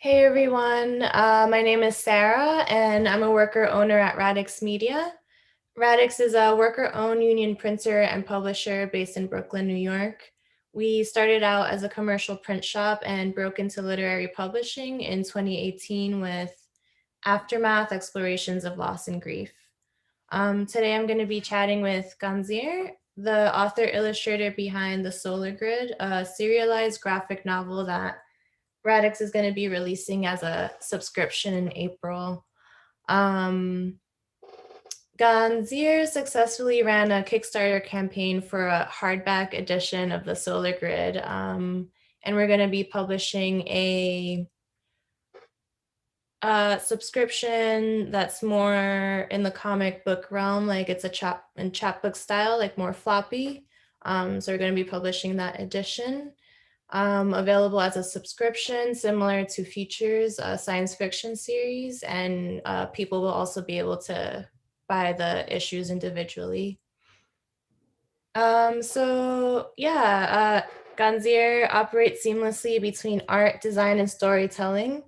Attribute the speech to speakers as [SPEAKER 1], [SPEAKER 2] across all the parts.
[SPEAKER 1] Hey everyone, my name is Sarah and I'm a worker owner at Radix Media. Radix is a worker owned union printer and publisher based in Brooklyn, New York. We started out as a commercial print shop and broke into literary publishing in 2018 with Aftermath Explorations of Loss and Grief. Today I'm going to be chatting with Ganzeer, the author illustrator behind The Solar Grid, a serialized graphic novel that Radix is going to be releasing as a subscription in April. Um, Ganzeer successfully ran a Kickstarter campaign for a hardback edition of the Solar Grid, and we're going to be publishing a subscription that's more in the comic book realm, like it's a chapbook style, like more floppy. So we're going to be publishing that edition. Available as a subscription, similar to Features, a science fiction series, and people will also be able to buy the issues individually. Ganzeer operates seamlessly between art, design, and storytelling.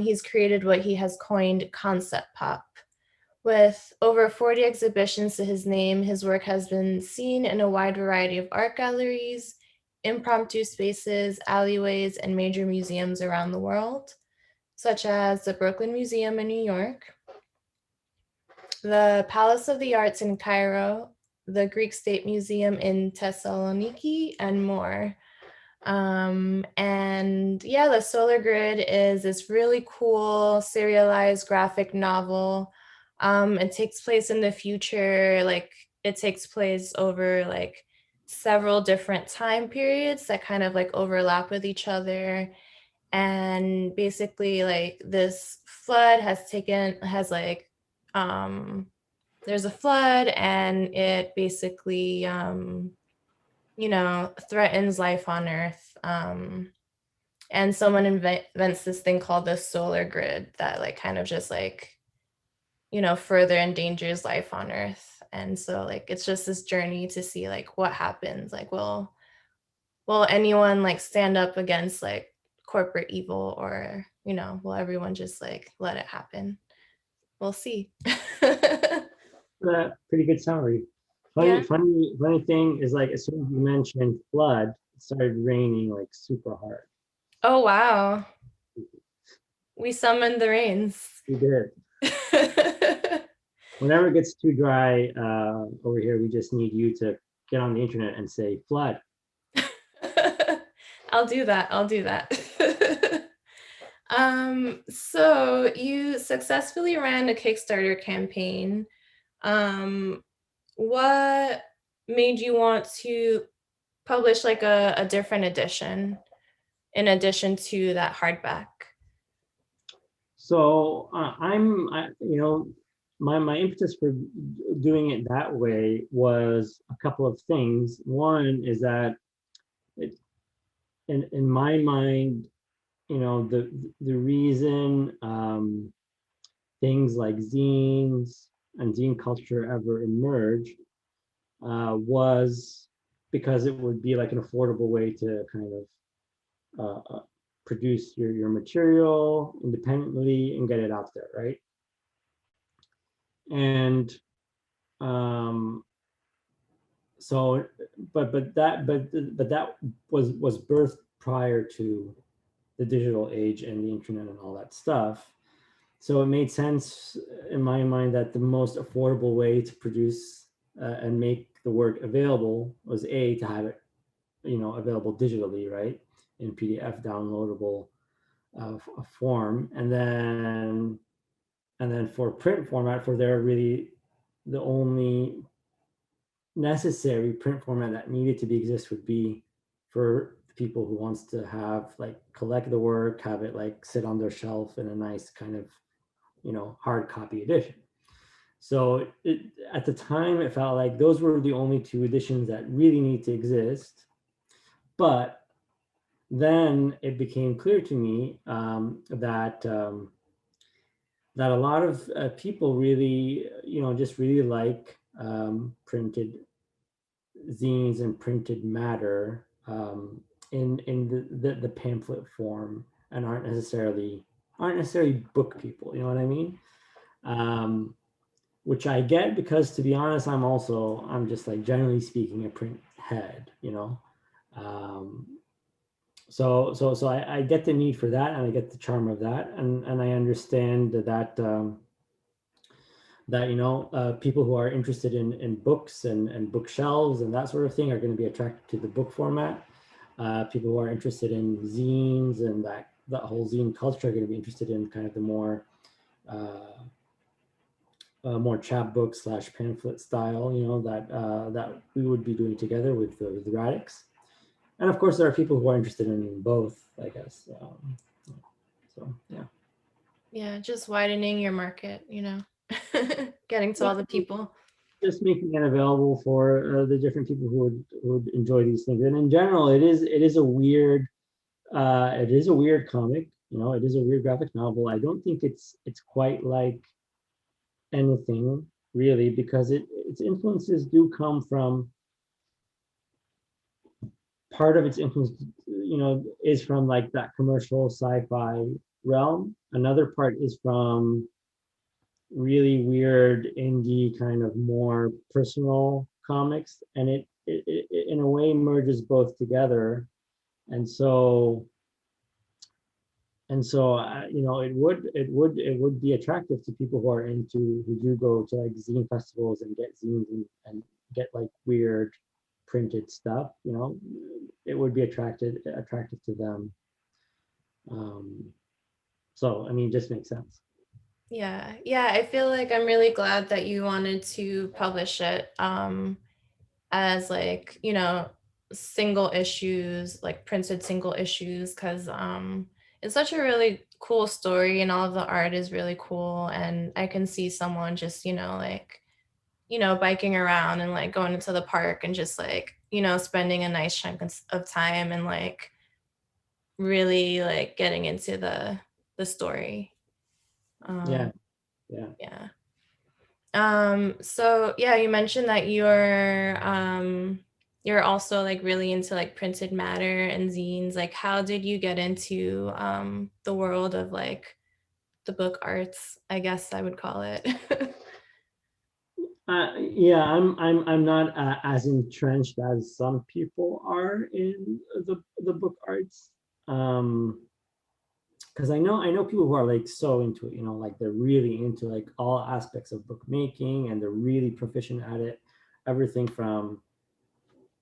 [SPEAKER 1] He's created what he has coined concept pop. With over 40 exhibitions to his name, his work has been seen in a wide variety of art galleries, impromptu spaces, alleyways, and major museums around the world, such as the Brooklyn Museum in New York, the Palace of the Arts in Cairo, the Greek State Museum in Thessaloniki, and more. The Solar Grid is this really cool serialized graphic novel. It takes place in the future, like it takes place over like several different time periods that kind of like overlap with each other. And basically like this flood has like, there's a flood and it basically, threatens life on Earth. And someone invents this thing called the solar grid that like kind of just like, further endangers life on Earth. And so like it's just this journey to see like what happens. Like will anyone like stand up against like corporate evil, or will everyone just like let it happen? We'll see.
[SPEAKER 2] Pretty good summary.
[SPEAKER 1] Yeah.
[SPEAKER 2] Funny thing is, like, as soon as you mentioned flood, it started raining like super hard.
[SPEAKER 1] Oh wow. We summoned the rains.
[SPEAKER 2] We did. Whenever it gets too dry over here, we just need you to get on the internet and say flood.
[SPEAKER 1] I'll do that. I'll do that. So you successfully ran a Kickstarter campaign. Um, what made you want to publish like a different edition in addition to that hardback?
[SPEAKER 2] So my impetus for doing it that way was a couple of things. One is that it, in my mind, the reason things like zines and zine culture ever emerged was because it would be like an affordable way to kind of produce your material independently and get it out there, right? And um, so, but that was birthed prior to the digital age and the internet and all that stuff. So it made sense in my mind that the most affordable way to produce and make the work available was to have it, available digitally, right, in PDF downloadable form, and then for print format, for there really the only necessary print format that needed to be exist would be for people who wants to have like collect the work, have it like sit on their shelf in a nice kind of hard copy edition. So at the time, it felt like those were the only two editions that really need to exist. But then it became clear to me that a lot of people really, just really like printed zines and printed matter in the pamphlet form and aren't necessarily book people. You know what I mean? Which I get, because to be honest, I'm just like, generally speaking, a print head. You know, so I get the need for that, and I get the charm of that, and I understand that that people who are interested in books and bookshelves and that sort of thing are going to be attracted to the book format. People who are interested in zines and that whole zine culture are going to be interested in kind of the more chapbook / pamphlet style, that we would be doing together with Radix. And of course, there are people who are interested in both, I guess. So yeah.
[SPEAKER 1] Yeah, just widening your market, getting to all the people.
[SPEAKER 2] Just making it available for the different people who would enjoy these things. And in general, it is a weird comic. It is a weird graphic novel. I don't think it's quite like anything really, because its influences do come from, part of its influence is from like that commercial sci-fi realm. Another part is from really weird indie kind of more personal comics, and it in a way merges both together. And so it would be attractive to people who do go to like zine festivals and get zines and get like weird printed stuff. It would be attractive to them. So I mean, it just makes sense.
[SPEAKER 1] Yeah, I feel like I'm really glad that you wanted to publish it as like, single issues, like printed single issues, because it's such a really cool story and all of the art is really cool. And I can see someone just, like, biking around and like going into the park and just like, spending a nice chunk of time and like really like getting into the story.
[SPEAKER 2] Yeah,
[SPEAKER 1] Um,
[SPEAKER 2] yeah.
[SPEAKER 1] yeah. So yeah, you mentioned that you're also like really into like printed matter and zines. Like how did you get into the world of like the book arts, I guess I would call it?
[SPEAKER 2] Yeah, I'm not as entrenched as some people are in the book arts. Because I know people who are like so into it, like they're really into like all aspects of bookmaking, and they're really proficient at it. Everything from,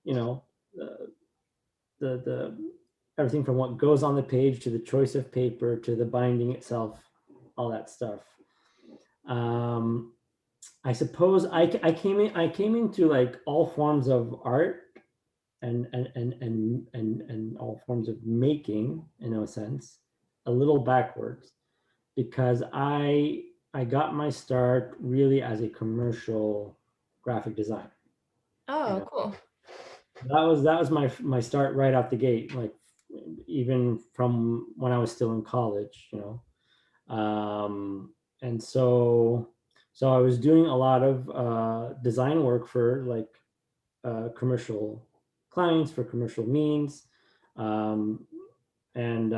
[SPEAKER 2] you know, the the everything from what goes on the page to the choice of paper to the binding itself, all that stuff. Um, I suppose I came into like all forms of art and all forms of making, in a sense, a little backwards, because I got my start really as a commercial graphic designer. You
[SPEAKER 1] Oh,
[SPEAKER 2] know,
[SPEAKER 1] cool.
[SPEAKER 2] that was my start right out the gate, like even from when I was still in college. And so I was doing a lot of design work for like commercial clients, for commercial means, um, and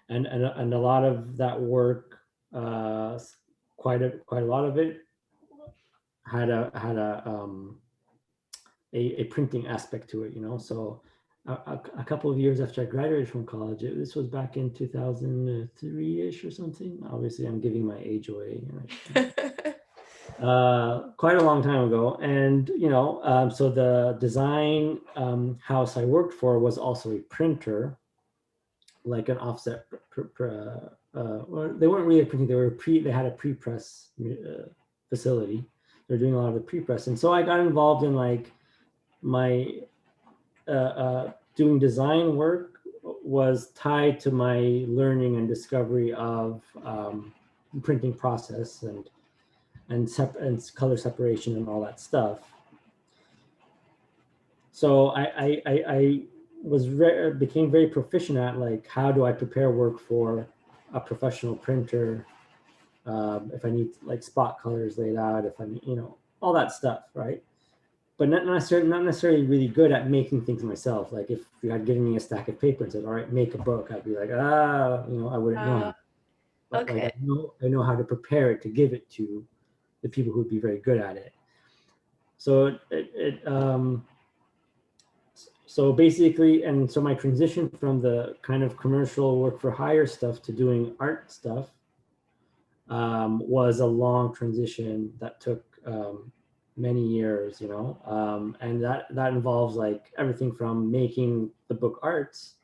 [SPEAKER 2] and a lot of that work, quite a lot of it had a printing aspect to it. So a couple of years after I graduated from college, this was back in 2003-ish or something. Obviously, I'm giving my age away. Quite a long time ago. And so the design house I worked for was also a printer, like an offset well, they weren't really printing, they had a pre-press facility. They're doing a lot of the pre-press, and so I got involved in like my doing design work was tied to my learning and discovery of printing process and color separation and all that stuff. So I became very proficient at like, how do I prepare work for a professional printer, if I need like spot colors laid out, if I need, all that stuff, right? but not necessarily really good at making things myself. Like if you had given me a stack of paper and said, all right, make a book, I'd be like, I wouldn't know how. But like
[SPEAKER 1] Okay.
[SPEAKER 2] I know how to prepare it to give it to the people who'd be very good at it. So so basically, and so my transition from the kind of commercial work for hire stuff to doing art stuff was a long transition that took many years, and that involves like everything from making the book arts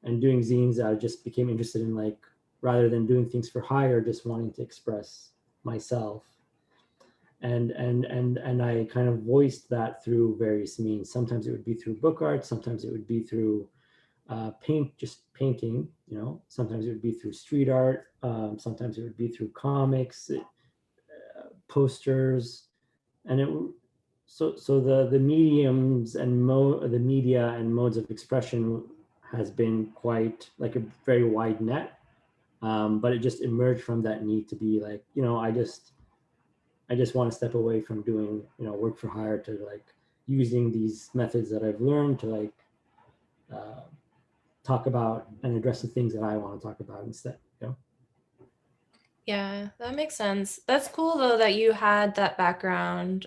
[SPEAKER 2] and doing zines. I just became interested in, like, rather than doing things for hire, just wanting to express myself. And I kind of voiced that through various means. Sometimes it would be through book art, sometimes it would be through just painting, sometimes it would be through street art, sometimes it would be through comics, posters, and so the mediums and the media and modes of expression has been quite like a very wide net, but it just emerged from that need to be like, I just want to step away from doing, work for hire, to like using these methods that I've learned to like talk about and address the things that I want to talk about instead.
[SPEAKER 1] Yeah, that makes sense. That's cool though that you had that background.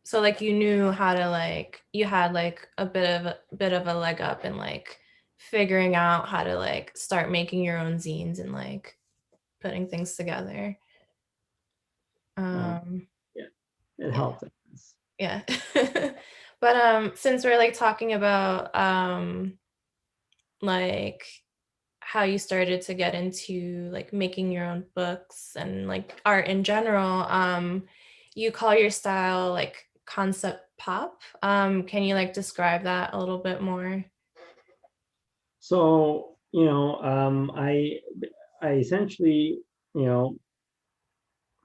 [SPEAKER 1] So like you knew how to, like, you had like a bit of a leg up in like figuring out how to like start making your own zines and like putting things together.
[SPEAKER 2] Um,
[SPEAKER 1] Um
[SPEAKER 2] yeah, it
[SPEAKER 1] yeah.
[SPEAKER 2] helped.
[SPEAKER 1] Yeah. But since we're like talking about like how you started to get into like making your own books and like art in general, you call your style like concept pop. Can you like describe that a little bit more?
[SPEAKER 2] So, I essentially, you know,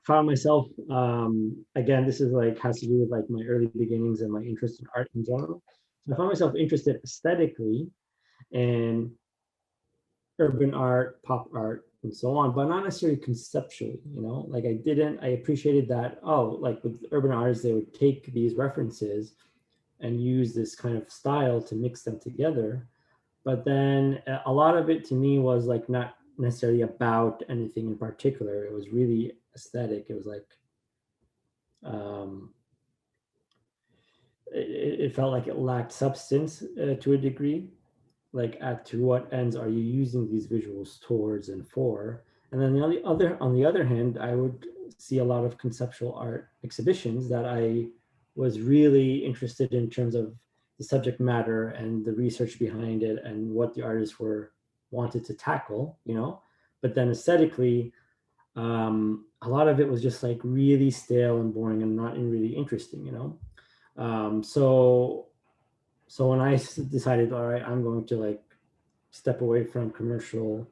[SPEAKER 2] found myself, again, this is like has to do with like my early beginnings and my interest in art in general. So I found myself interested aesthetically in urban art, pop art, and so on, but not necessarily conceptually, like I appreciated that, oh, like with urban artists, they would take these references and use this kind of style to mix them together. But then a lot of it to me was like not necessarily about anything in particular. It was really aesthetic. It was like, um, it felt like it lacked substance to a degree. Like, to what ends are you using these visuals towards and for? And then on the other hand, I would see a lot of conceptual art exhibitions that I was really interested in terms of the subject matter and the research behind it and what the artists were wanted to tackle, but then aesthetically, a lot of it was just like really stale and boring and not really interesting, so when I decided, all right, I'm going to like step away from commercial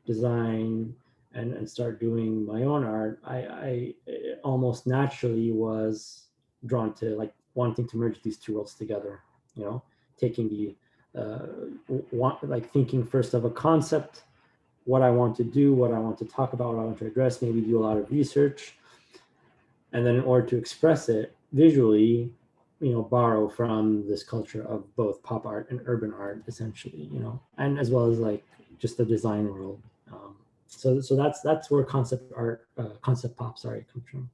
[SPEAKER 2] design and start doing my own art, I almost naturally was drawn to like wanting to merge these two worlds together, taking the like thinking first of a concept, what I want to do, what I want to talk about, what I want to address, maybe do a lot of research, and then in order to express it visually, borrow from this culture of both pop art and urban art, essentially, and as well as like just the design world. So that's where concept pop, sorry, comes from.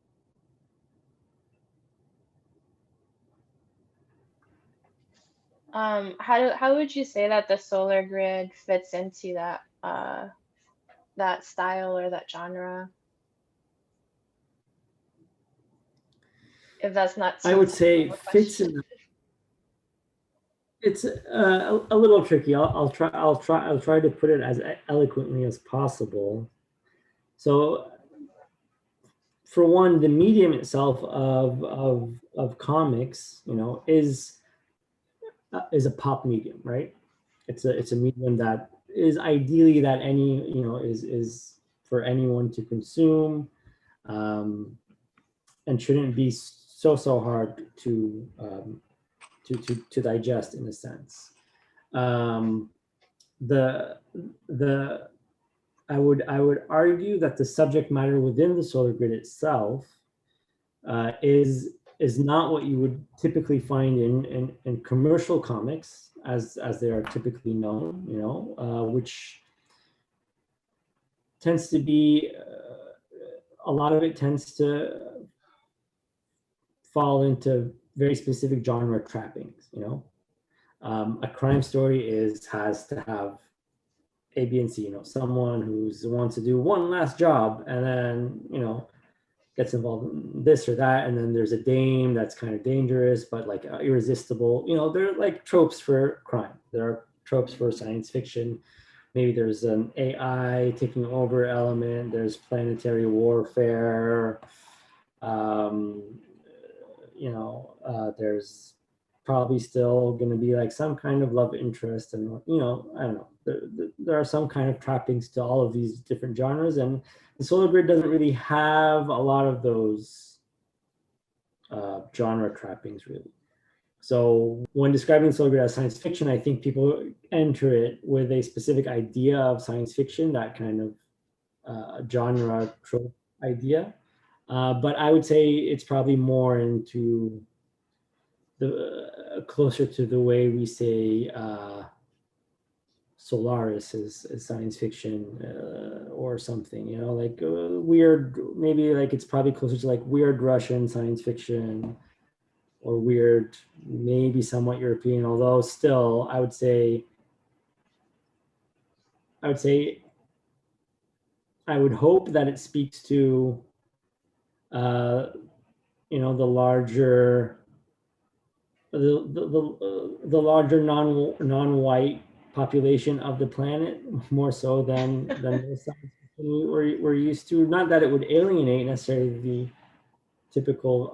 [SPEAKER 1] How would you say that the solar grid fits into that style or that genre? If that's not
[SPEAKER 2] I
[SPEAKER 1] too
[SPEAKER 2] would
[SPEAKER 1] tough
[SPEAKER 2] say
[SPEAKER 1] of a
[SPEAKER 2] fits
[SPEAKER 1] question.
[SPEAKER 2] in. It's a little tricky. I'll try to put it as eloquently as possible. So for one, the medium itself of comics, is a pop medium, right? It's a medium that is ideally that any is for anyone to consume, um, and shouldn't be so hard to digest in a sense. Um, the the I would argue that the subject matter within the solar grid itself is is not what you would typically find in commercial comics as they are typically known, you know, which tends to be a lot of it tends to fall into very specific genre trappings, you know. A crime story has to have A, B, and C, you know, someone who's wants to do one last job and then, you know, gets involved in this or that. And then there's a dame that's kind of dangerous, but like irresistible. You know, they're like tropes for crime. There are tropes for science fiction. Maybe there's an AI taking over element. There's planetary warfare. Um, you know, there's probably still going to be like some kind of love interest, and you know, I don't know. There are some kind of trappings to all of these different genres, and the Solar Grid doesn't really have a lot of those genre trappings, really. So when describing Solar Grid as science fiction, I think people enter it with a specific idea of science fiction, that kind of genre trope idea. But I would say it's probably more into the closer to the way we say Solaris is science fiction or something, you know, like weird, maybe like it's probably closer to like weird Russian science fiction or weird, maybe somewhat European, although still I would say, I would hope that it speaks to, uh, you know, the larger non-white population of the planet, more so than the science fiction we're used to. Not that it would alienate necessarily the typical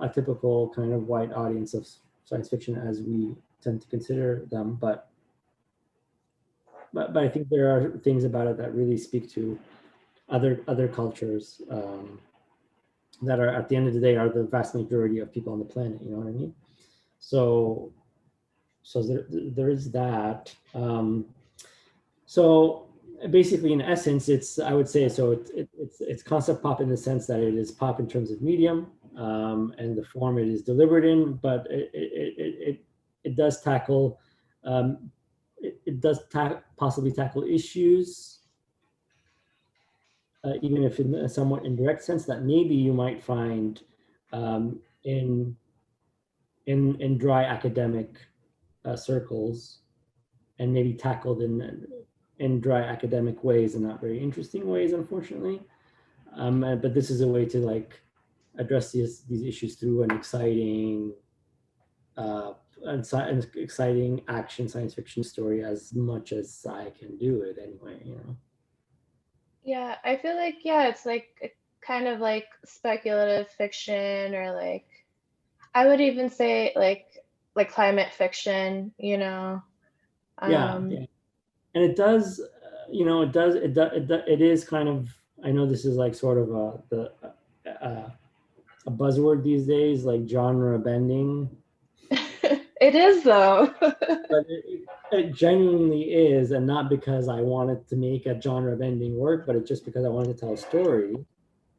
[SPEAKER 2] kind of white audience of science fiction as we tend to consider them, but I think there are things about it that really speak to other cultures, that are, at the end of the day, are the vast majority of people on the planet. You know what I mean? So there is that. So basically, in essence, it's, I would say, so it's concept pop in the sense that it is pop in terms of medium, and the form it is delivered in, but it does tackle, it does possibly tackle issues, even if in a somewhat indirect sense, that maybe you might find in dry academic circles, and maybe tackled in dry academic ways and not very interesting ways, unfortunately. But this is a way to like address these issues through an exciting, an exciting action science fiction story, as much as I can do it anyway, you know.
[SPEAKER 1] Yeah, I feel like, yeah, it's like a kind of like speculative fiction, or like I would even say like climate fiction, you know.
[SPEAKER 2] Yeah,
[SPEAKER 1] Um,
[SPEAKER 2] yeah. And it does, you know, it is kind of, I know this is like sort of a buzzword these days, like genre bending,
[SPEAKER 1] it is though.
[SPEAKER 2] but it genuinely is, and not because I wanted to make a genre bending work, but it's just because I wanted to tell a story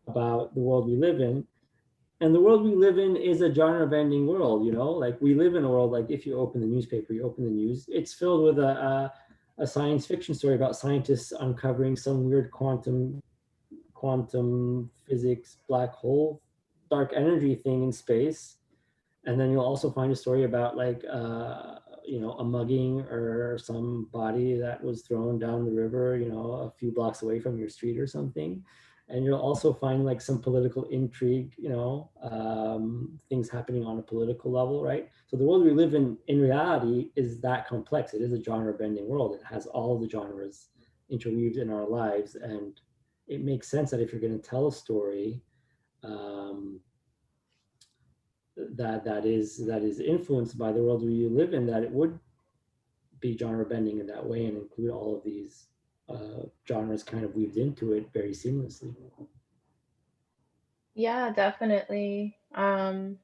[SPEAKER 2] about the world we live in. And the world we live in is a genre bending world, you know, like we live in a world, like if you open the newspaper, you open the news, it's filled with a science fiction story about scientists uncovering some weird quantum physics black hole dark energy thing in space. And then you'll also find a story about like you know, a mugging or some body that was thrown down the river, you know, a few blocks away from your street or something. And you'll also find like some political intrigue, you know, things happening on a political level, right? So the world we live in reality is that complex. It is a genre bending world. It has all of the genres interweaved in our lives, and it makes sense that if you're going to tell a story, um, that is influenced by the world we live in, that it would be genre bending in that way and include all of these genres kind of weaved into it very seamlessly.
[SPEAKER 1] Yeah, definitely. Yeah,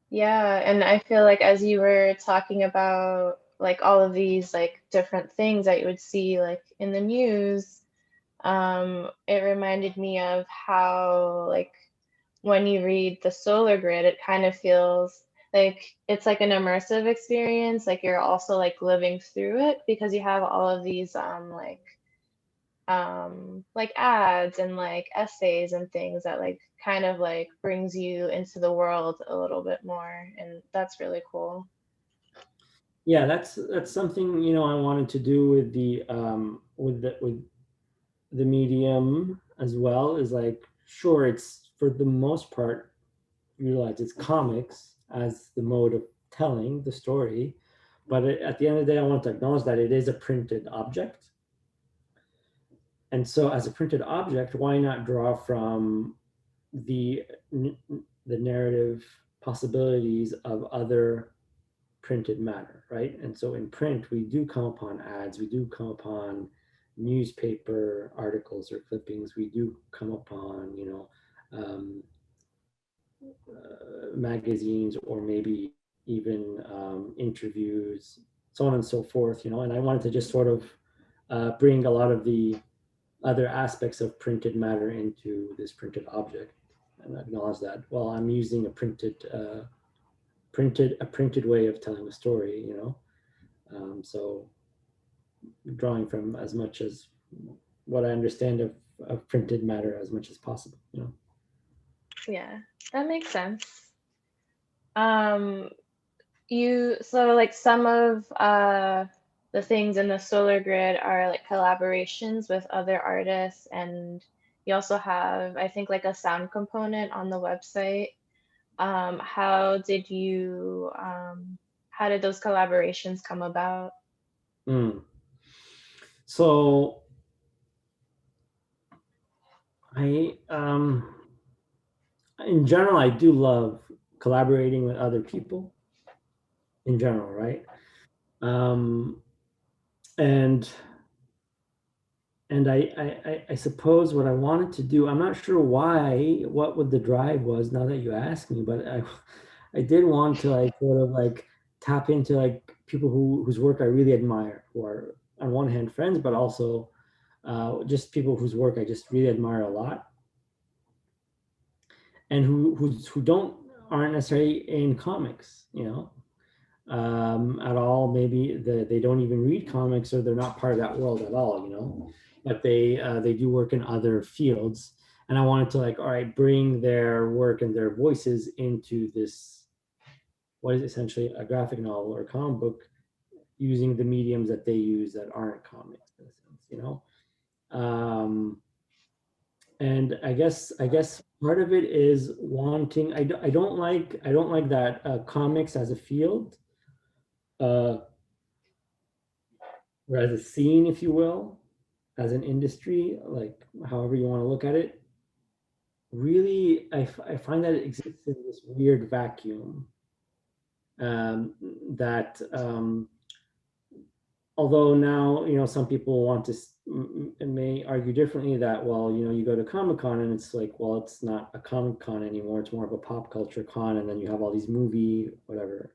[SPEAKER 1] and I feel like as you were talking about like all of these like different things that you would see like in the news, it reminded me of how like when you read the solar grid, it kind of feels like it's like an immersive experience. Like you're also like living through it because you have all of these like ads and like essays and things that like kind of like brings you into the world a little bit more, and that's really cool.
[SPEAKER 2] Yeah, that's something, you know, I wanted to do with with the medium as well. Is like, sure, it's for the most part realize it's comics as the mode of telling the story, but at the end of the day, I want to acknowledge that it is a printed object. And so, as a printed object, why not draw from the the narrative possibilities of other printed matter, right? And so in print, we do come upon ads, we do come upon newspaper articles or clippings, we do come upon, you know, magazines, or maybe even interviews, so on and so forth, you know. And I wanted to just sort of bring a lot of the other aspects of printed matter into this printed object and acknowledge that, well, I'm using a printed way of telling a story, you know. So drawing from as much as what I understand of printed matter as much as possible, you know.
[SPEAKER 1] Yeah, that makes sense. Um, you so like some of the things in the solar grid are like collaborations with other artists, and you also have, I think, like a sound component on the website. How did you how did those collaborations come about?
[SPEAKER 2] Mm. So I, in general, I do love collaborating with other people in general, right? Um, and and I suppose what I wanted to do, I'm not sure why, what would the drive was now that you asked me, but I did want to like sort of like tap into like people whose work I really admire, who are on one hand friends, but also just people whose work I just really admire a lot, and who don't aren't necessarily in comics, you know, at all. Maybe they don't even read comics, or they're not part of that world at all, you know. But they do work in other fields, and I wanted to like, all right, bring their work and their voices into this, what is essentially a graphic novel or comic book, using the mediums that they use that aren't comics, in a sense, you know. And I guess part of it is wanting. I don't like that comics as a field, uh, or as a scene, if you will, as an industry, like however you want to look at it. Really, I find that it exists in this weird vacuum, um, that although now, you know, some people want to may argue differently, that, well, you know, you go to Comic-Con and it's like, well, it's not a Comic-Con anymore, it's more of a pop culture con, and then you have all these movie whatever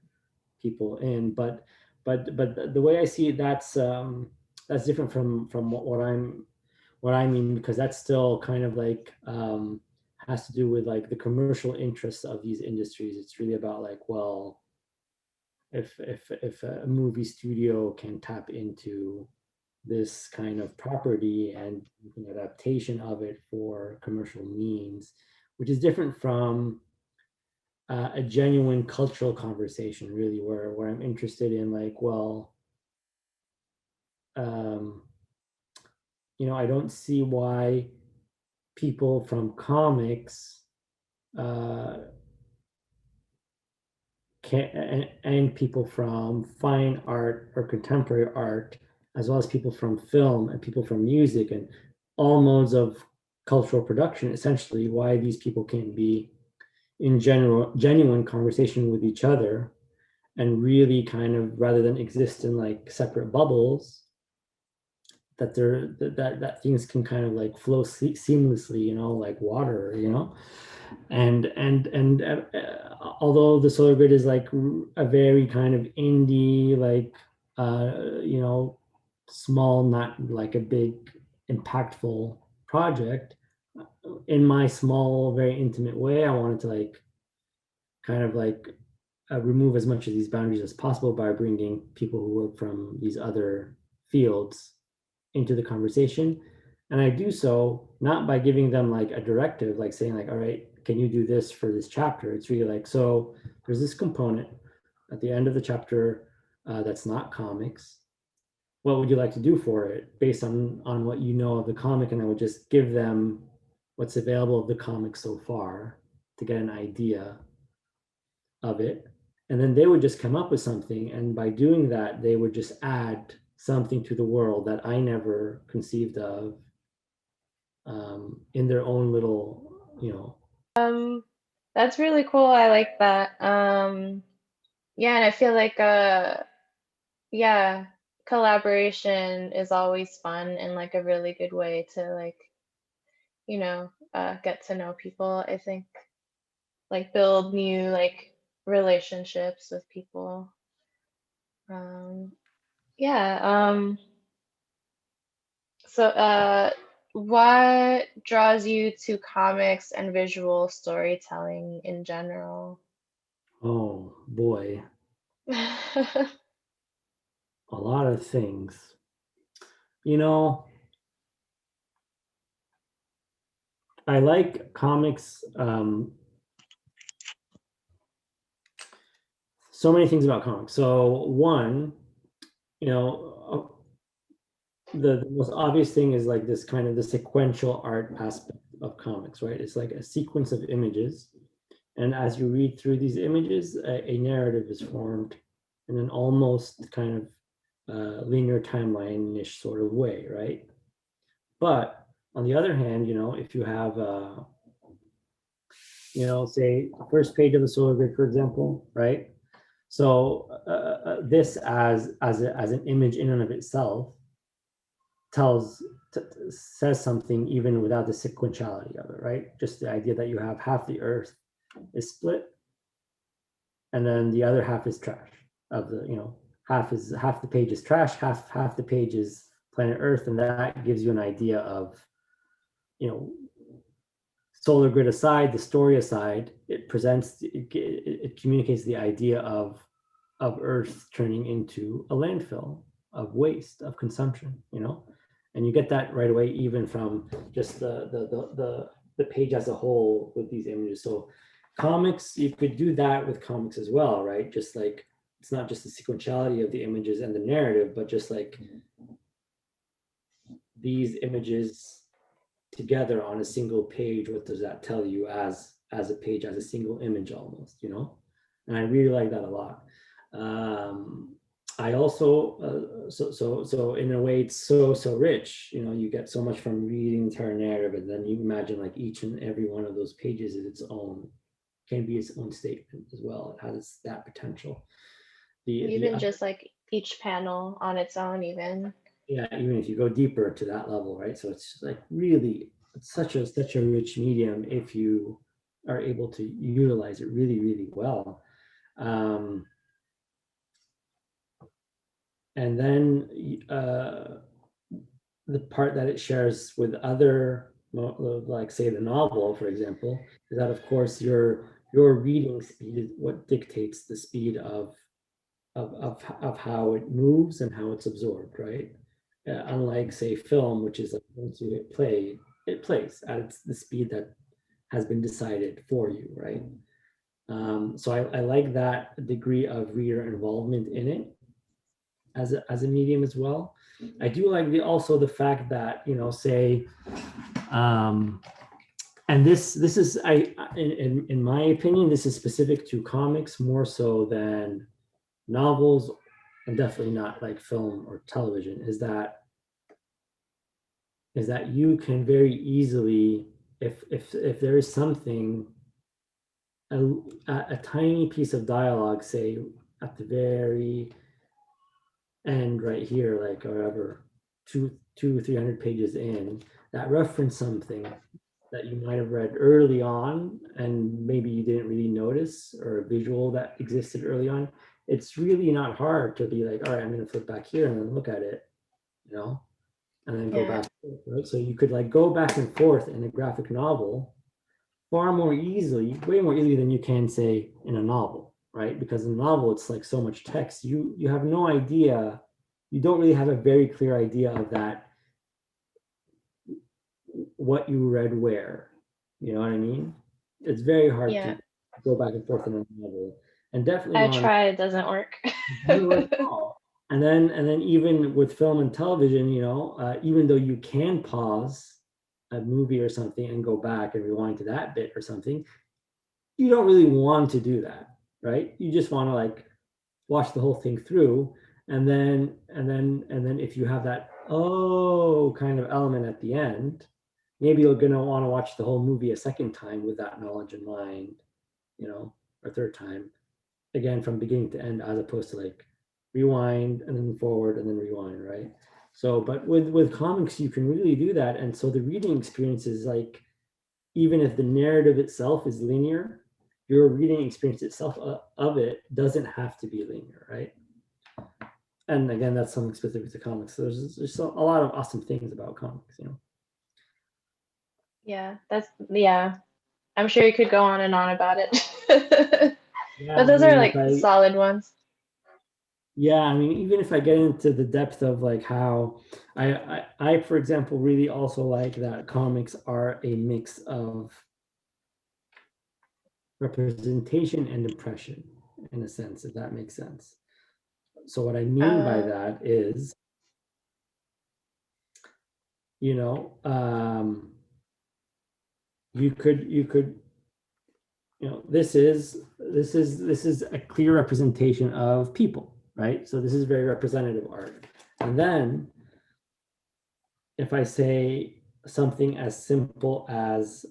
[SPEAKER 2] people in. But the way I see it, that's different from what I mean, because that's still kind of like, has to do with like the commercial interests of these industries. It's really about like, well, if a movie studio can tap into this kind of property and an adaptation of it for commercial means, which is different from a genuine cultural conversation, really, where I'm interested in like, well, um, you know, I don't see why people from comics uh, can and people from fine art or contemporary art, as well as people from film and people from music and all modes of cultural production, essentially, why these people can't be in general genuine conversation with each other, and really kind of, rather than exist in like separate bubbles, that that things can kind of like flow seamlessly, you know, like water, you know. Although the solar grid is like a very kind of indie, like, you know, small, not like a big impactful project, in my small, very intimate way, I wanted to like kind of like remove as much of these boundaries as possible by bringing people who work from these other fields into the conversation. And I do so not by giving them like a directive, like saying like, all right, can you do this for this chapter? It's really like, so there's this component at the end of the chapter that's not comics. What would you like to do for it based on what you know of the comic? And I would just give them what's available of the comic so far to get an idea of it. And then they would just come up with something. And by doing that, they would just add something to the world that I never conceived of in their own little, you know.
[SPEAKER 1] That's really cool. I like that. Yeah, and I feel like yeah, collaboration is always fun and like a really good way to like, get to know people, I think. Like build new like relationships with people. Um, yeah. So what draws you to comics and visual storytelling in general?
[SPEAKER 2] Oh boy, a lot of things. You know, I like comics. So many things about comics. So one, you know, the most obvious thing is like this kind of the sequential art aspect of comics, right? It's like a sequence of images, and as you read through these images, a narrative is formed in an almost kind of linear timeline-ish sort of way, right? But on the other hand, you know, if you have you know, say the first page of the solar grid, for example, right? So this as an image in and of itself tells says something even without the sequentiality of it, right? Just the idea that you have half the Earth is split, and then the other half is trash. Of the, you know, half the page is trash, half the page is planet Earth, and that gives you an idea of, you know, solar grid aside, the story aside, it presents it communicates the idea of Earth turning into a landfill of waste, of consumption, you know. And you get that right away even from just the page as a whole with these images. So comics, you could do that with comics as well, right? Just like it's not just the sequentiality of the images and the narrative, but just like these images together on a single page, what does that tell you as a page, as a single image almost, you know? And I really like that a lot. I also so in a way it's so rich, you know. You get so much from reading the entire narrative, and then you imagine like each and every one of those pages is its own, can be its own statement as well. It has that potential. The
[SPEAKER 1] Even just like each panel on its own, even.
[SPEAKER 2] Yeah, even if you go deeper to that level, right? So it's like really, it's such a rich medium if you are able to utilize it really well. Um, and then the part that it shares with other, like say the novel, for example, is that of course your reading speed is what dictates the speed of how it moves and how it's absorbed, right? Unlike say film, which is like once you hit play, it plays at the speed that has been decided for you, right? So I like that degree of reader involvement in it as a medium as well. I do like also the fact that, you know, say, um, and this is in my opinion, this is specific to comics more so than novels, and definitely not like film or television, is that you can very easily, if there is something, a, a tiny piece of dialogue, say at the very end right here, like whatever, two 300 pages in, that reference something that you might have read early on and maybe you didn't really notice, or a visual that existed early on. It's really not hard to be like, all right, I'm going to flip back here and then look at it, you know. and then go
[SPEAKER 1] Yeah.
[SPEAKER 2] back and forth, right? So you could like go back and forth in a graphic novel far more easily, way more easily than you can say in a novel, right? Because in a novel, it's like so much text. You have no idea, you don't really have a very clear idea of that, what you read where. You know what I mean? It's very hard
[SPEAKER 1] Yeah.
[SPEAKER 2] to go back and forth in a novel. And definitely
[SPEAKER 1] I
[SPEAKER 2] on
[SPEAKER 1] try, it doesn't work.
[SPEAKER 2] all. And then even with film and television, even though you can pause a movie or something and go back and rewind to that bit or something, you don't really want to do that, right? You just want to like watch the whole thing through, and then if you have that kind of element at the end, maybe you're gonna want to watch the whole movie a second time with that knowledge in mind, or third time, again from beginning to end, as opposed to like rewind and then forward and then rewind, right? So, but with comics, you can really do that, and so the reading experience is like, even if the narrative itself is linear, your reading experience itself of it doesn't have to be linear, right? And again, that's something specific to comics. So there's a lot of awesome things about comics.
[SPEAKER 1] Yeah. I'm sure you could go on and on about it.
[SPEAKER 2] Yeah,
[SPEAKER 1] But
[SPEAKER 2] I
[SPEAKER 1] those are
[SPEAKER 2] mean, if
[SPEAKER 1] like
[SPEAKER 2] I
[SPEAKER 1] solid ones.
[SPEAKER 2] yeah, I mean, even if I get into the depth of like how I for example, really also like that comics are a mix of representation and impression, in a sense, if that makes sense. So what I mean by
[SPEAKER 1] Uh,
[SPEAKER 2] that is, you know, you could this is a clear representation of people, right? So this is very representative art. And then if I say something as simple as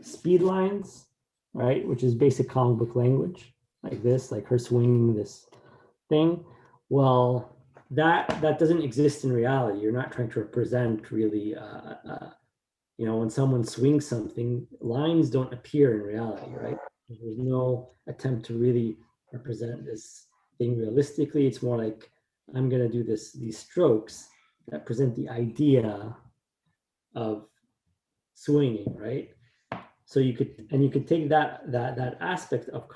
[SPEAKER 2] speed lines, right, which is basic comic book language, like this, like her swinging this thing, well, that doesn't exist in reality. You're not trying to represent really when someone swings something, lines don't appear in reality, right? There's no attempt to really represent this thing realistically. It's more like, I'm going to do these strokes that present the idea of swinging, right? So you could take that aspect of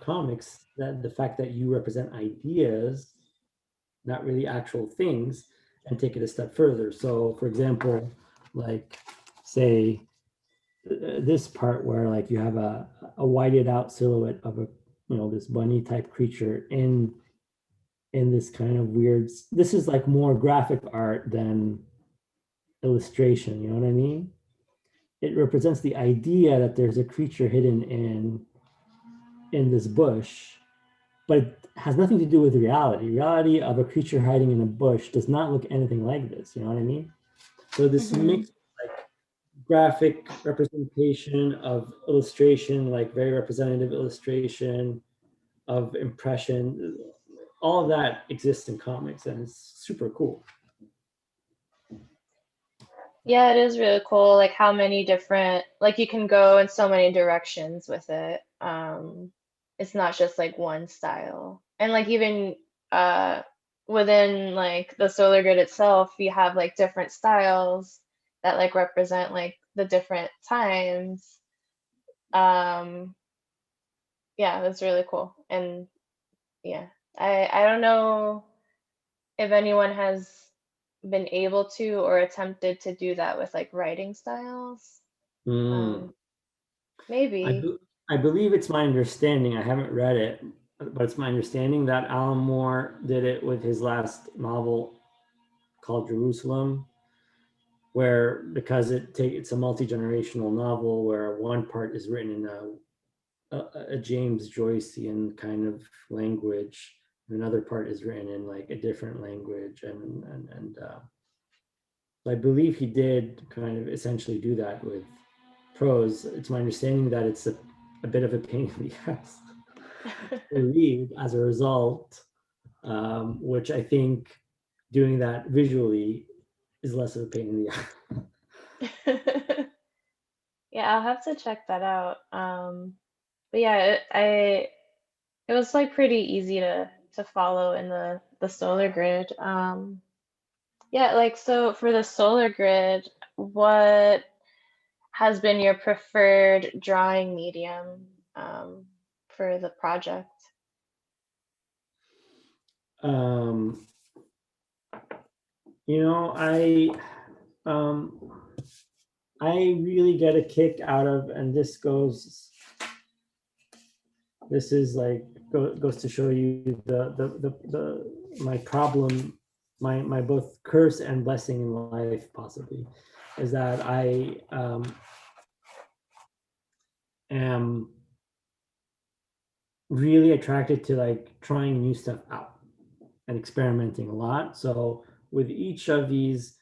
[SPEAKER 2] comics, that the fact that you represent ideas, not really actual things, and take it a step further. So for example, like say this part where like you have a whited out silhouette of a this bunny type creature in this kind of weird, this is like more graphic art than illustration, you know what I mean? It represents the idea that there's a creature hidden in this bush, but it has nothing to do with reality of a creature hiding in a bush does not look anything like this, you know what I mean? So this
[SPEAKER 1] mhm.
[SPEAKER 2] mix, like graphic representation of illustration, like very representative illustration of impression, all of that exists in comics, and it's super cool.
[SPEAKER 1] Yeah, it is really cool, like how many different, like you can go in so many directions with it. It's not just like one style. And like even uh within like the solar grid itself, you have like different styles that like represent like the different times. Um, yeah, that's really cool. And yeah, I don't know if anyone has been able to or attempted to do that with like writing styles.
[SPEAKER 2] Mm.
[SPEAKER 1] Um, maybe.
[SPEAKER 2] I believe it's my understanding, I haven't read it, but it's my understanding that Alan Moore did it with his last novel called Jerusalem, where because it's a multi-generational novel where one part is written in a James Joycean kind of language, and another part is written in like a different language, and I believe he did kind of essentially do that with prose. It's my understanding that it's a bit of a pain in the ass to read as a result, which I think doing that visually is less of a pain in the ass.
[SPEAKER 1] Yeah, I'll have to check that out. But yeah, it was like pretty easy to follow in the solar grid. Yeah, like so for the solar grid, what has been your preferred drawing medium for the project?
[SPEAKER 2] Um, you know, um, I really get a kick out of, and this is like goes to show you the my problem, my both curse and blessing in life possibly, is that I am really attracted to like trying new stuff out and experimenting a lot. So with each of these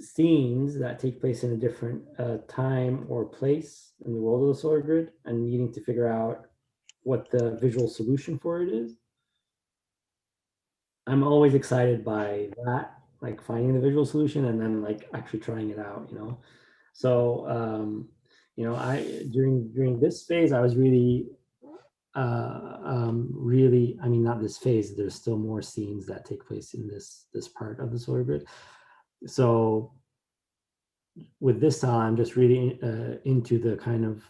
[SPEAKER 2] scenes that take place in a different time or place in the world of the solar grid, and needing to figure out what the visual solution for it is, I'm always excited by that, like finding the visual solution and then like actually trying it out, you know. So I during this phase, I was really, I mean, not this phase, there's still more scenes that take place in this part of the solar grid. So with this style, I'm just really into the kind of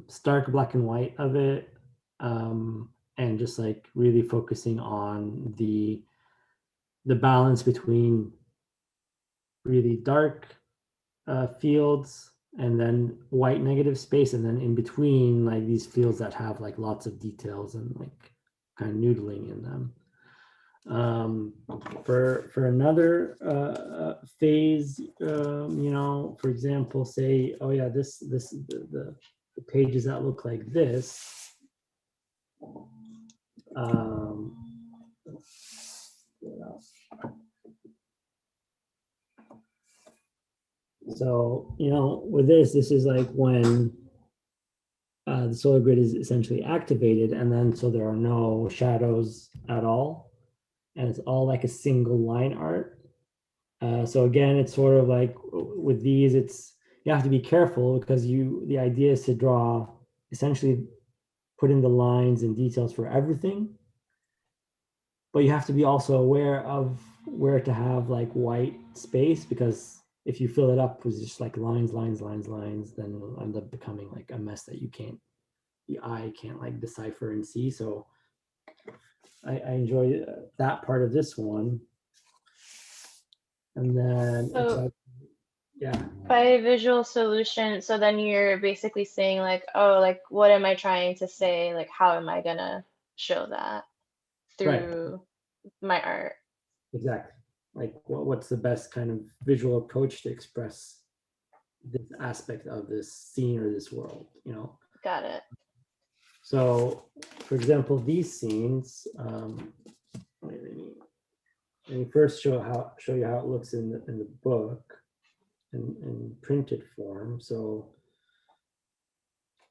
[SPEAKER 2] stark black and white of it, and just like really focusing on the balance between really dark fields and then white negative space, and then in between like these fields that have like lots of details and like kind of noodling in them. For another phase, for example, say, oh yeah, the pages that look like this. Um, so with this is like when the solar grid is essentially activated, and then so there are no shadows at all, and it's all like a single line art. So again, it's sort of like with these, you have to be careful because the idea is to draw, essentially put in the lines and details for everything, but you have to be also aware of where to have like white space, because if you fill it up with just like lines, then it'll end up becoming like a mess that the eye can't like decipher and see. So I enjoy that part of this one. And then
[SPEAKER 1] So
[SPEAKER 2] yeah.
[SPEAKER 1] by visual solution, so then you're basically saying like, oh, like what am I trying to say? Like how am I gonna show that
[SPEAKER 2] Right,
[SPEAKER 1] through my art?
[SPEAKER 2] exactly. Like what's the best kind of visual approach to express this aspect of this scene or this world.
[SPEAKER 1] Got it.
[SPEAKER 2] So for example, these scenes, let me first show you how it looks in the book in printed form. So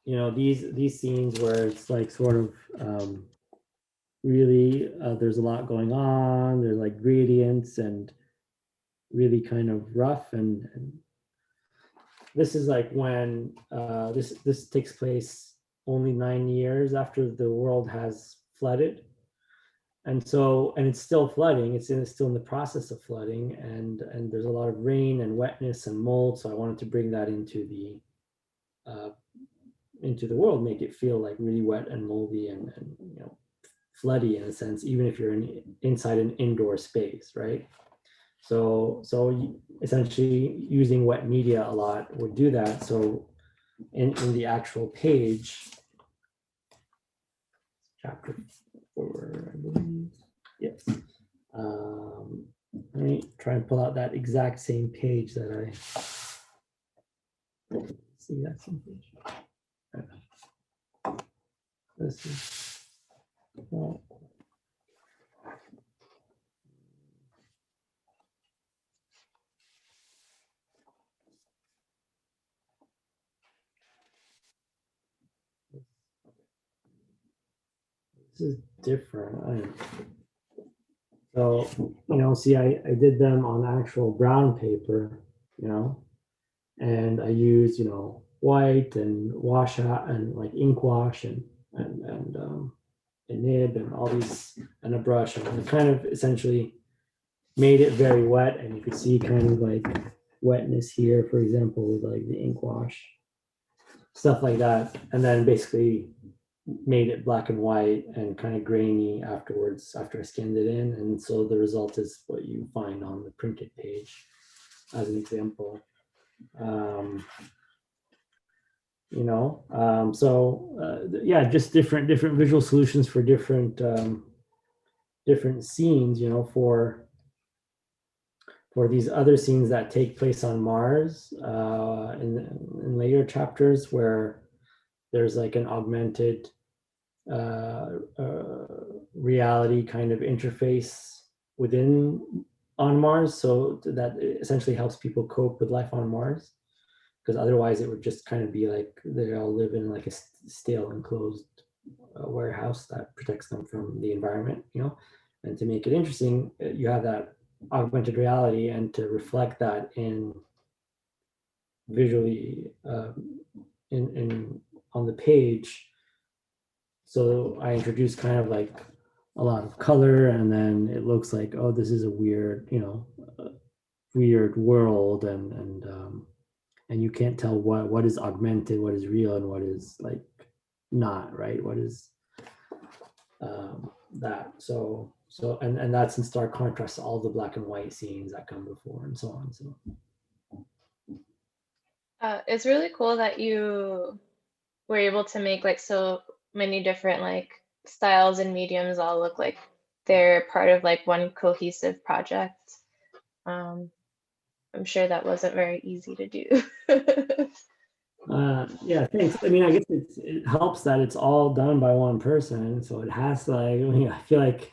[SPEAKER 2] these scenes where it's like sort of really there's a lot going on, there's like gradients and really kind of rough, and this is like when this takes place only 9 years after the world has flooded, and it's still flooding. It's still in the process of flooding, and there's a lot of rain and wetness and mold. So I wanted to bring that uh, into the world, make it feel like really wet and moldy and floody in a sense, even if you're inside an indoor space, right? So essentially using wet media a lot would do that. So in the actual page, chapter 4, I believe. Yes. Let me try and pull out that exact same page that I see. That same page. This is. This is different. So, see, I did them on actual brown paper, and I used, white and wash out and like ink wash and nib and all these, and a brush, and it kind of essentially made it very wet, and you could see kind of like wetness here, for example, with like the ink wash, stuff like that, and then basically made it black and white and kind of grainy afterwards after I scanned it in. And so the result is what you find on the printed page as an example. Yeah, just different visual solutions for different scenes, for these other scenes that take place on Mars in later chapters, where there's like an augmented reality kind of interface within on Mars, so that essentially helps people cope with life on Mars, because otherwise it would just kind of be like they all live in like a stale enclosed warehouse that protects them from the environment, and to make it interesting, you have that augmented reality, and to reflect that in visually in on the page. So I introduced kind of like a lot of color, and then it looks like, oh, this is a weird, weird world, and you can't tell what is augmented, what is real, and what is like not, right? What is that? And that's in stark contrast to all the black and white scenes that come before, and so on. So
[SPEAKER 1] It's really cool that you were able to make like so many different like styles and mediums all look like they're part of like one cohesive project. Um, I'm sure that wasn't very easy to do.
[SPEAKER 2] yeah, thanks. I mean, I guess it helps that it's all done by one person, so it has to, like, I feel like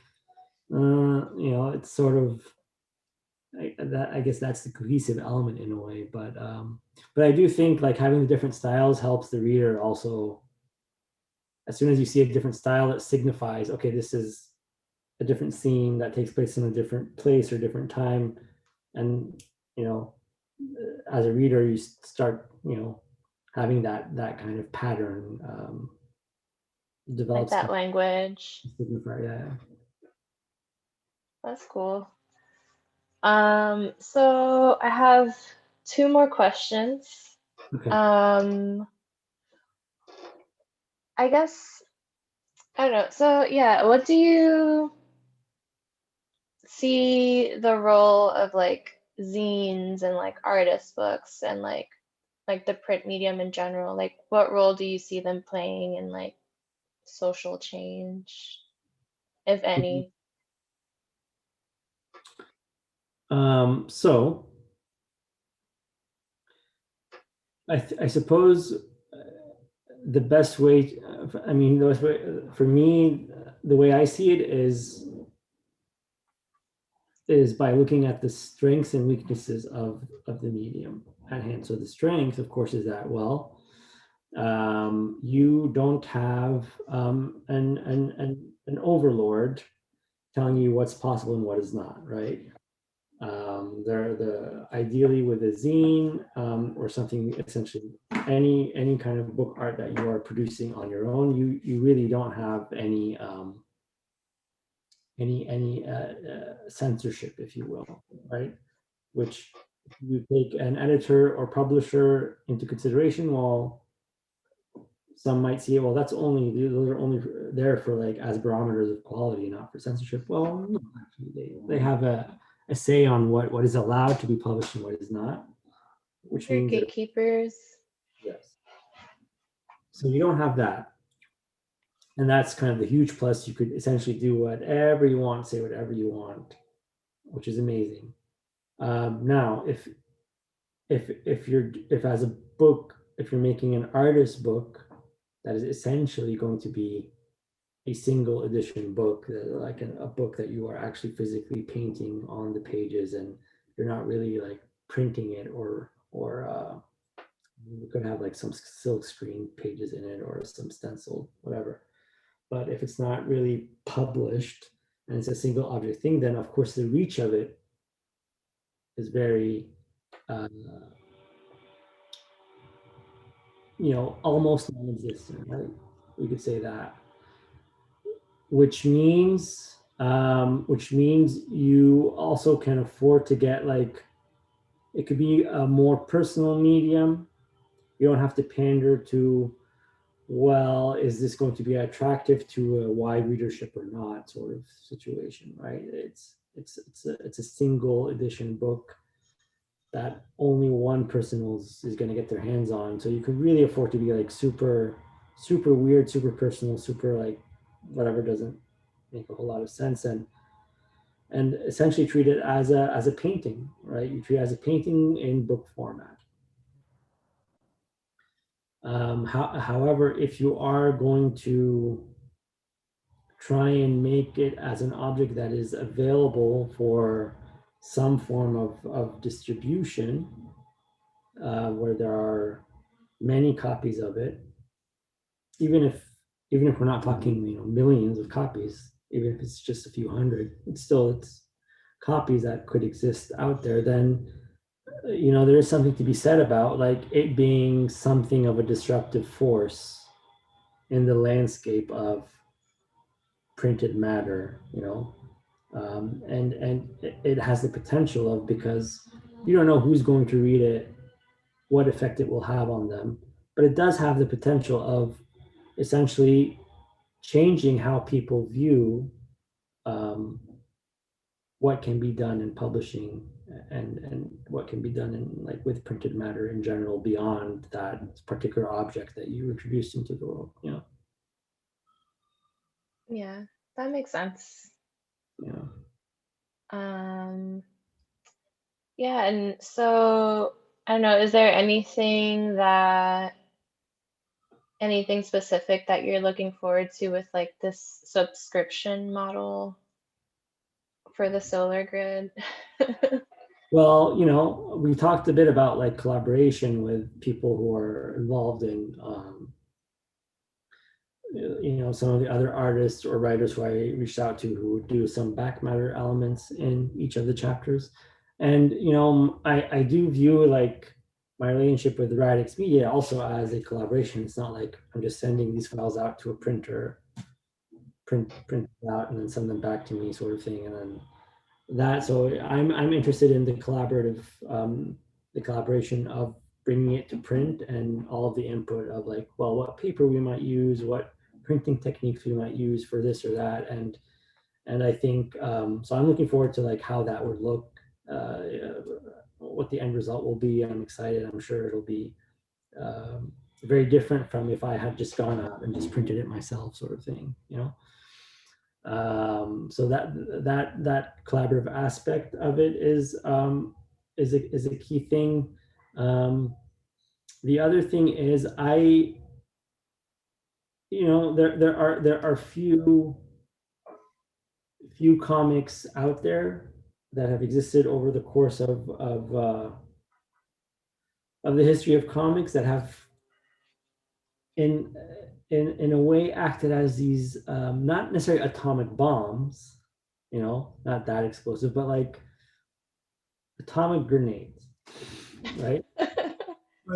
[SPEAKER 2] it's sort of I guess that's the cohesive element in a way, but I do think like having the different styles helps the reader also. As soon as you see a different style, it signifies, okay, this is a different scene that takes place in a different place or different time, and as a reader, you start having that kind of pattern
[SPEAKER 1] Like
[SPEAKER 2] develops.
[SPEAKER 1] that language.
[SPEAKER 2] Signifier, yeah.
[SPEAKER 1] That's cool. So I have two more questions.
[SPEAKER 2] Okay.
[SPEAKER 1] I guess I don't know. So yeah, what do you see the role of like zines and like artist books and like the print medium in general? Like what role do you see them playing in like social change, if any?
[SPEAKER 2] So I suppose the best way, I mean, the best way, for me, the way I see it is by looking at the strengths and weaknesses of the medium at hand. So the strength, of course, is that, well, you don't have an overlord telling you what's possible and what is not, right? They're ideally with a zine or something, essentially any kind of book art that you are producing on your own, you really don't have any censorship, if you will, right? Which you take an editor or publisher into consideration, well, some might see it, well, those are only there for like as barometers of quality, not for censorship. Well, no, actually, they have a say on what is allowed to be published and what is not, which
[SPEAKER 1] Your
[SPEAKER 2] means that,
[SPEAKER 1] gatekeepers.
[SPEAKER 2] yes. So you don't have that. And that's kind of the huge plus. You could essentially do whatever you want, say whatever you want, which is amazing. Now, if as a book, if you're making an artist book, that is essentially going to be a single edition book, like a book that you are actually physically painting on the pages, and you're not really like printing it, or you could have like some silk screen pages in it or some stencil, whatever. But if it's not really published and it's a single object thing, then of course the reach of it is very uh, almost non-existent, right? We could say that. which means you also can afford to get like, it could be a more personal medium. You don't have to pander to, well, is this going to be attractive to a wide readership or not, sort of situation, right? It's a single edition book that only one person is going to get their hands on. So you could really afford to be like super weird, super personal, super like whatever doesn't make a whole lot of sense, and essentially treat it as a painting, right? You treat it as a painting in book format. However, if you are going to try and make it as an object that is available for some form of distribution, where there are many copies of it, even if we're not talking millions of copies, even if it's just a few hundred, it's copies that could exist out there, then there is something to be said about like it being something of a disruptive force in the landscape of printed matter, and it has the potential of, because you don't know who's going to read it, what effect it will have on them, but it does have the potential of essentially changing how people view um, what can be done in publishing, and what can be done in like with printed matter in general beyond that particular object that you introduced into the world.
[SPEAKER 1] Yeah, that makes sense.
[SPEAKER 2] Yeah.
[SPEAKER 1] Um, yeah, and so I don't know, is there anything specific that you're looking forward to with like this subscription model for the solar grid?
[SPEAKER 2] Well, we talked a bit about like collaboration with people who are involved in, some of the other artists or writers who I reached out to who would do some back matter elements in each of the chapters. And, I do view like my relationship with Radix Media also as a collaboration. It's not like I'm just sending these files out to a printer, print it out and then send them back to me, sort of thing. And then so I'm interested in the collaboration of bringing it to print and all of the input of like, well, what paper we might use, what printing techniques we might use for this or that, and I think so. I'm looking forward to like how that would look, what the end result will be. I'm excited. I'm sure it'll be very different from if I had just gone out and just printed it myself, sort of thing. So that collaborative aspect of it is a key thing. The other thing is there are few comics out there that have existed over the course of the history of comics that have in in a way acted as these not necessarily atomic bombs, not that explosive, but like atomic grenades, right?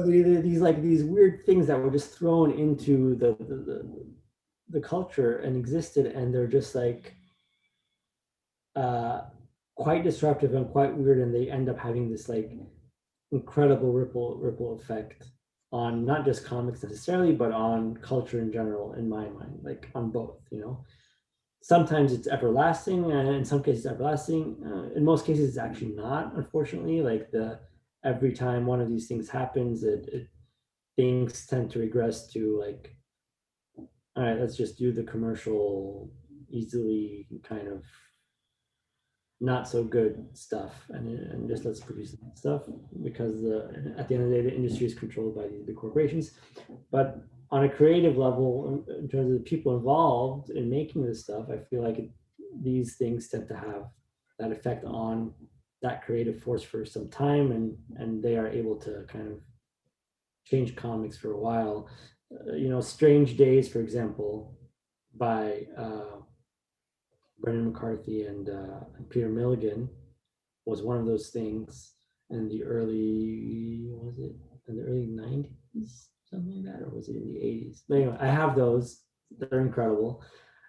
[SPEAKER 2] These weird things that were just thrown into the culture and existed, and they're just like uh, quite disruptive and quite weird, and they end up having this like incredible ripple effect on not just comics necessarily, but on culture in general. In my mind, like on both. Sometimes it's everlasting, and in some cases everlasting. In most cases, it's actually not. Unfortunately, like every time one of these things happens, things tend to regress to like, all right, let's just do the commercial, easily kind of not so good stuff, and just let's produce that stuff, because at the end of the day, the industry is controlled by these big corporations. But on a creative level, in terms of the people involved in making this stuff, I feel like these things tend to have that effect on that creative force for some time, and they are able to kind of change comics for a while. Strange Days, for example, by Brendan McCarthy and Peter Milligan, was one of those things in the early, was it in the early 90s, something like that, or was it in the 80s? But anyway, I have those. They're incredible.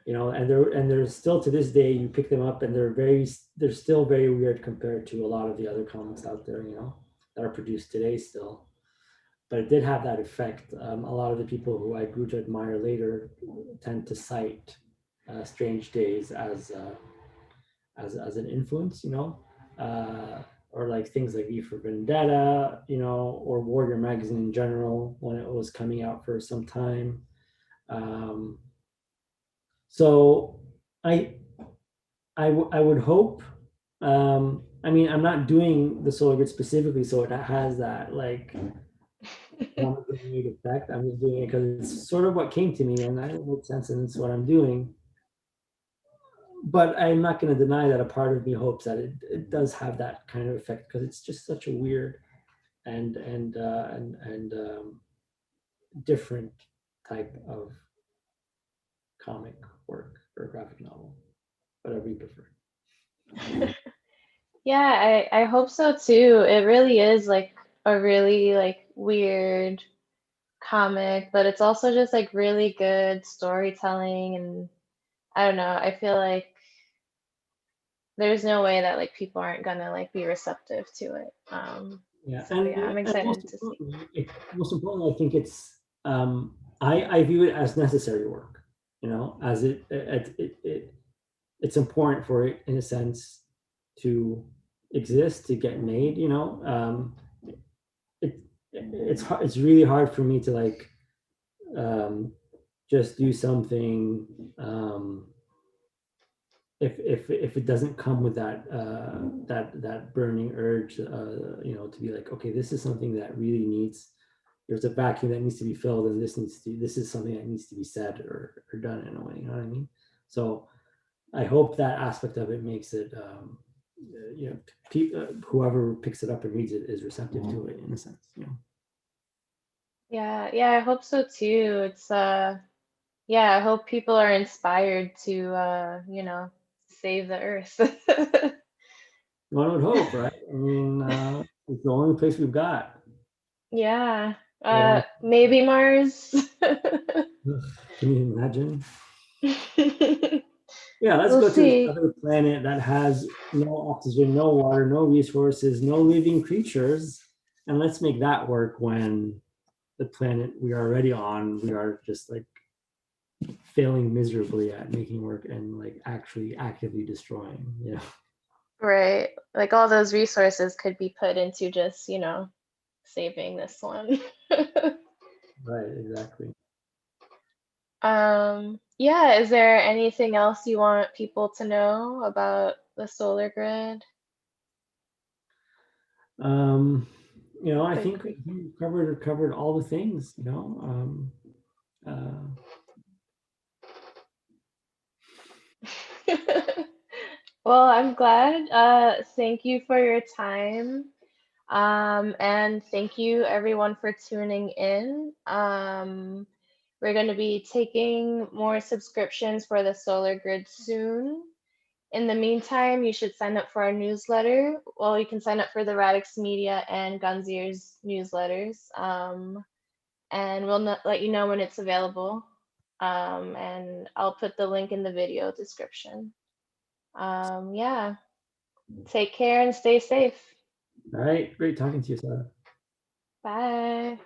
[SPEAKER 2] you know, and they're still to this day, you pick them up and they're still very weird compared to a lot of the other comics out there, you know, that are produced today still. But it did have that effect. A lot of the people who I grew to admire later tend to cite Strange Days as an influence, you know, or like things like V for Vendetta, you know, or Warrior Magazine in general when it was coming out for some time. Um, so I I would hope. I mean, I'm not doing the solar grid specifically, so it has that like pomegranate effect. I'm just doing it because it's sort of what came to me, and that makes sense, and it's what I'm doing. But I'm not going to deny that a part of me hopes that it does have that kind of effect because it's just such a weird and different type of comic work or graphic novel, whatever you prefer.
[SPEAKER 1] Yeah, I hope so too. It really is like a really like weird comic, but it's also just like really good storytelling, and I don't know, I feel like there's no way that like people aren't gonna like be receptive to it.
[SPEAKER 2] Yeah,
[SPEAKER 1] So yeah, I'm
[SPEAKER 2] and
[SPEAKER 1] excited to see.
[SPEAKER 2] most importantly, I think it's I view it as necessary work. You know, as it's important for it in a sense to exist to get made. You know, it it's really hard for me to like um, just do something if it doesn't come with that burning urge, you know, to be like, okay, this is something that really needs. There's a vacuum that needs to be filled, and this is something that needs to be said or done in a way. You know what I mean? So I hope that aspect of it makes it, you know, whoever picks it up and reads it is receptive to it in a sense. You know.
[SPEAKER 1] Yeah, yeah, I hope so too. It's yeah, I hope people are inspired to you know, save the earth.
[SPEAKER 2] One would hope, right? I mean, it's the only place we've got.
[SPEAKER 1] Yeah.
[SPEAKER 2] Yeah.
[SPEAKER 1] Maybe Mars.
[SPEAKER 2] Can you imagine? Yeah, let's
[SPEAKER 1] We'll
[SPEAKER 2] go to
[SPEAKER 1] see.
[SPEAKER 2] another planet that has no oxygen, no water, no resources, no living creatures, and let's make that work when the planet we are already on, we are just like failing miserably at making work and like actually actively destroying. Yeah,
[SPEAKER 1] Right. Like all those resources could be put into just, you know, saving this one.
[SPEAKER 2] right, exactly.
[SPEAKER 1] Yeah, is there anything else you want people to know about the solar grid?
[SPEAKER 2] Um, you know, I think
[SPEAKER 1] Quickly.
[SPEAKER 2] we covered all the things. You know,
[SPEAKER 1] Well, I'm glad. Thank you for your time. And thank you everyone for tuning in. We're going to be taking more subscriptions for the solar grid soon. In the meantime, you should sign up for our newsletter. Well, you can sign up for the Radix Media and Ganzeer's newsletters. And we'll let you know when it's available. And I'll put the link in the video description. Yeah, take care and stay safe.
[SPEAKER 2] all right, great talking to you, Sarah.
[SPEAKER 1] Bye.